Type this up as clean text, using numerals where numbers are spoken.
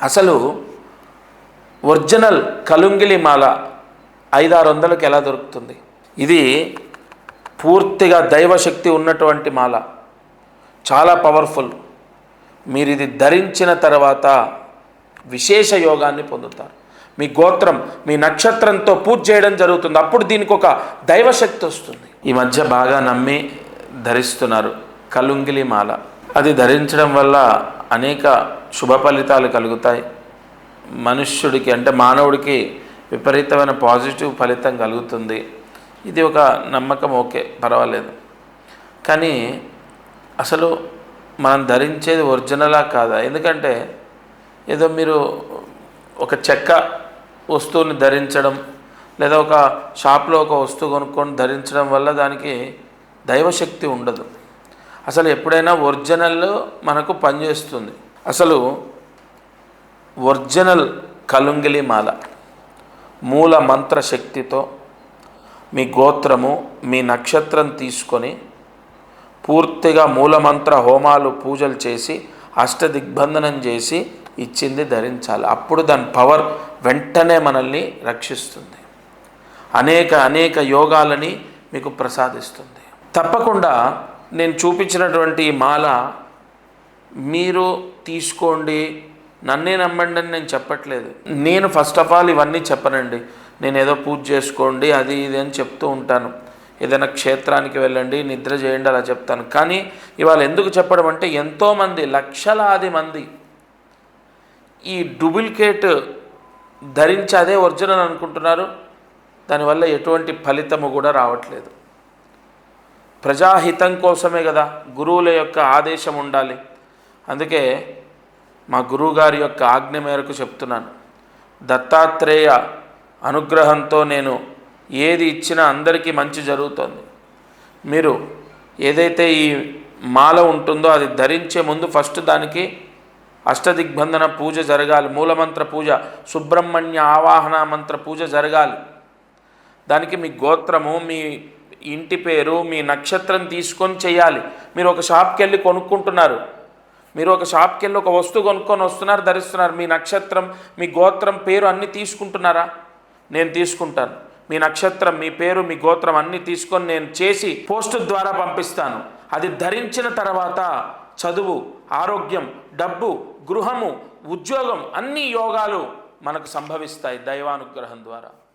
అసలు ఒరిజినల్ కలుంగిలి మాల 500-600కి ఎలా దొరుకుతుంది? ఇది పూర్తిగా దైవశక్తి ఉన్నటువంటి మాల, చాలా పవర్ఫుల్. మీరు ఇది ధరించిన తర్వాత విశేష యోగాన్ని పొందుతారు. మీ గోత్రం, మీ నక్షత్రంతో పూజ చేయడం జరుగుతుంది. అప్పుడు దీనికి ఒక దైవశక్తి వస్తుంది. ఈ మధ్య బాగా నమ్మి ధరిస్తున్నారు కలుంగిలి మాల. అది ధరించడం వల్ల అనేక శుభ ఫలితాలు కలుగుతాయి. మనుష్యుడికి అంటే మానవుడికి విపరీతమైన పాజిటివ్ ఫలితం కలుగుతుంది. ఇది ఒక నమ్మకం, ఓకే, పర్వాలేదు. కానీ అసలు మనం ధరించేది ఒరిజినలా కాదా? ఎందుకంటే ఏదో మీరు ఒక చెక్క వస్తువుని ధరించడం లేదా ఒక షాప్లో ఒక వస్తువు కొనుక్కొని ధరించడం వల్ల దానికి దైవశక్తి ఉండదు. అసలు ఎప్పుడైనా ఒరిజినల్ మనకు పనిచేస్తుంది. అసలు ఒరిజినల్ కలుంగిలి మాల మూల మంత్ర శక్తితో మీ గోత్రము, మీ నక్షత్రం తీసుకొని పూర్తిగా మూలమంత్ర హోమాలు, పూజలు చేసి అష్టదిగ్బంధనం చేసి ఇచ్చింది ధరించాలి. అప్పుడు దాని పవర్ వెంటనే మనల్ని రక్షిస్తుంది. అనేక యోగాలని మీకు ప్రసాదిస్తుంది. తప్పకుండా నేను చూపించినటువంటి ఈ మాల మీరు తీసుకోండి, నన్నే నమ్మండి అని నేను చెప్పట్లేదు. నేను ఫస్ట్ ఆఫ్ ఆల్ ఇవన్నీ చెప్పనండి. నేను ఏదో పూజ చేసుకోండి అది ఇది అని చెప్తూ ఉంటాను. ఏదైనా క్షేత్రానికి వెళ్ళండి, నిద్ర చేయండి అలా చెప్తాను. కానీ ఇవాళ ఎందుకు చెప్పడం అంటే ఎంతోమంది, లక్షలాది మంది ఈ డూప్లికేట్ ధరించి అదే ఒరిజినల్ అనుకుంటున్నారు. దానివల్ల ఎటువంటి ఫలితము కూడా రావట్లేదు. ప్రజాహితం కోసమే కదా గురువుల యొక్క ఆదేశం ఉండాలి. అందుకే మా గురువుగారి యొక్క ఆజ్ఞ మేరకు చెప్తున్నాను. దత్తాత్రేయ అనుగ్రహంతో నేను ఏది ఇచ్చినా అందరికీ మంచి జరుగుతుంది. మీరు ఏదైతే ఈ మాల ఉంటుందో అది ధరించే ముందు ఫస్ట్ దానికి అష్టదిగ్బంధన పూజ జరగాలి. మూలమంత్ర పూజ, సుబ్రహ్మణ్య ఆవాహన మంత్ర పూజ జరగాలి. దానికి మీ గోత్రము, మీ ఇంటి పేరు, మీ నక్షత్రం తీసుకొని చేయాలి. మీరు ఒక షాప్కి వెళ్ళి కొనుక్కుంటున్నారు, మీరు ఒక షాప్కి వెళ్ళి ఒక వస్తువు కొనుక్కొని వస్తున్నారు, ధరిస్తున్నారు. మీ నక్షత్రం, మీ గోత్రం, పేరు అన్నీ తీసుకుంటున్నారా? నేను తీసుకుంటాను. మీ నక్షత్రం, మీ పేరు, మీ గోత్రం అన్నీ తీసుకొని నేను చేసి పోస్ట్ ద్వారా పంపిస్తాను. అది ధరించిన తర్వాత చదువు, ఆరోగ్యం, డబ్బు, గృహము, ఉద్యోగం అన్ని యోగాలు మనకు సంభవిస్తాయి దైవానుగ్రహం ద్వారా.